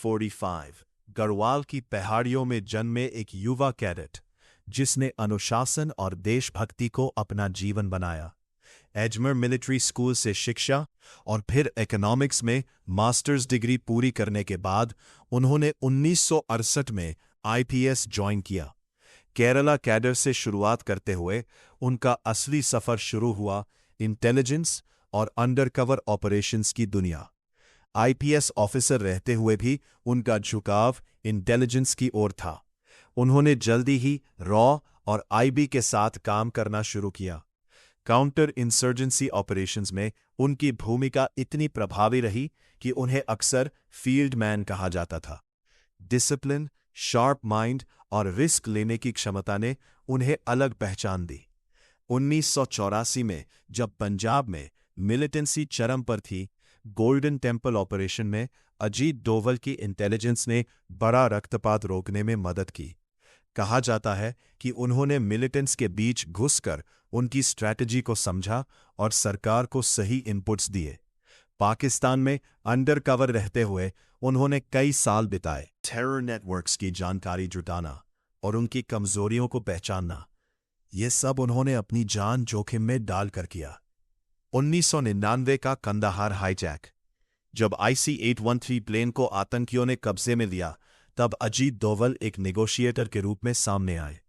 1945 गढ़वाल की पहाड़ियों में जन्मे एक युवा कैडेट जिसने अनुशासन और देशभक्ति को अपना जीवन बनाया। एजमर मिलिट्री स्कूल से शिक्षा और फिर इकोनॉमिक्स में मास्टर्स डिग्री पूरी करने के बाद उन्होंने 1968 में आईपीएस ज्वाइन किया। केरला कैडर से शुरुआत करते हुए उनका असली सफर शुरू हुआ इंटेलिजेंस और अंडरकवर ऑपरेशंस की दुनिया। आईपीएस ऑफिसर रहते हुए भी उनका झुकाव इंटेलिजेंस की ओर था। उन्होंने जल्दी ही रॉ और आईबी के साथ काम करना शुरू किया। काउंटर इंसर्जेंसी ऑपरेशंस में उनकी भूमिका इतनी प्रभावी रही कि उन्हें अक्सर फील्ड मैन कहा जाता था। डिसिप्लिन, शार्प माइंड और रिस्क लेने की क्षमता ने उन्हें अलग पहचान दी। 1984 में जब पंजाब में मिलिटेंसी चरम पर थी, गोल्डन टेम्पल ऑपरेशन में अजीत डोवल की इंटेलिजेंस ने बड़ा रक्तपात रोकने में मदद की। कहा जाता है कि उन्होंने मिलिटेंट्स के बीच घुसकर उनकी स्ट्रैटेजी को समझा और सरकार को सही इनपुट्स दिए। पाकिस्तान में अंडरकवर रहते हुए उन्होंने कई साल बिताए। टेरर नेटवर्क्स की जानकारी जुटाना और उनकी कमजोरियों को पहचानना, ये सब उन्होंने अपनी जान जोखिम में डालकर किया। 1999 का कंदाहार हाईजैक, जब IC-813 प्लेन को आतंकियों ने कब्जे में लिया, तब अजीत डोवल एक नेगोशिएटर के रूप में सामने आए।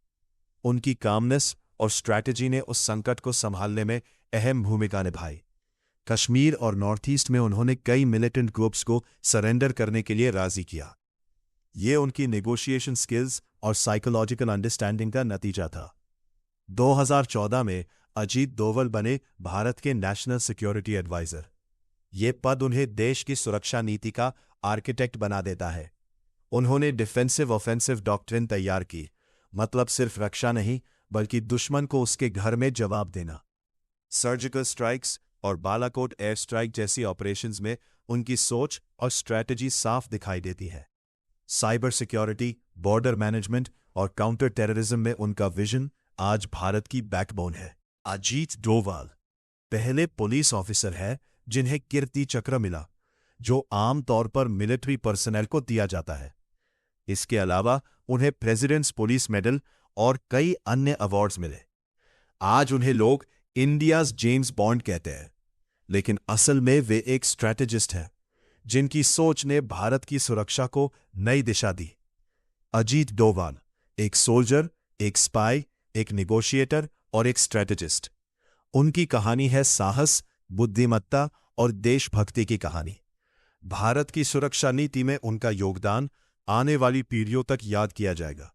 उनकी कामनेस और स्ट्रैटेजी ने उस संकट को संभालने में अहम भूमिका निभाई। कश्मीर और नॉर्थ ईस्ट में उन्होंने कई मिलिटेंट ग्रुप्स को सरेंडर करने के लिए राजी किया। ये उनकी नेगोशिएशन स्किल्स और साइकोलॉजिकल अंडरस्टैंडिंग का नतीजा था। 2014 में अजीत डोवल बने भारत के नेशनल सिक्योरिटी एडवाइजर। ये पद उन्हें देश की सुरक्षा नीति का आर्किटेक्ट बना देता है। उन्होंने डिफेंसिव ऑफेंसिव डॉक्ट्रिन तैयार की, मतलब सिर्फ रक्षा नहीं बल्कि दुश्मन को उसके घर में जवाब देना। सर्जिकल स्ट्राइक्स और बालाकोट एयर स्ट्राइक जैसी ऑपरेशंस में उनकी सोच और स्ट्रैटेजी साफ दिखाई देती है। साइबर सिक्योरिटी, बॉर्डर मैनेजमेंट और काउंटर टेररिज्म में उनका विजन आज भारत की बैकबोन है। अजीत डोवाल पहले पुलिस ऑफिसर है जिन्हें कीर्ति चक्र मिला, जो आमतौर पर मिलिट्री पर्सनल को दिया जाता है। इसके अलावा उन्हें प्रेसिडेंट्स पुलिस मेडल और कई अन्य अवार्ड्स मिले। आज उन्हें लोग इंडियाज जेम्स बॉन्ड कहते हैं, लेकिन असल में वे एक स्ट्रैटेजिस्ट हैं जिनकी सोच ने भारत की सुरक्षा को नई दिशा दी। अजीत डोवाल एक सोल्जर, एक स्पाई, एक नेगोशिएटर और एक स्ट्रैटेजिस्ट। उनकी कहानी है साहस, बुद्धिमत्ता और देशभक्ति की कहानी। भारत की सुरक्षा नीति में उनका योगदान आने वाली पीढ़ियों तक याद किया जाएगा।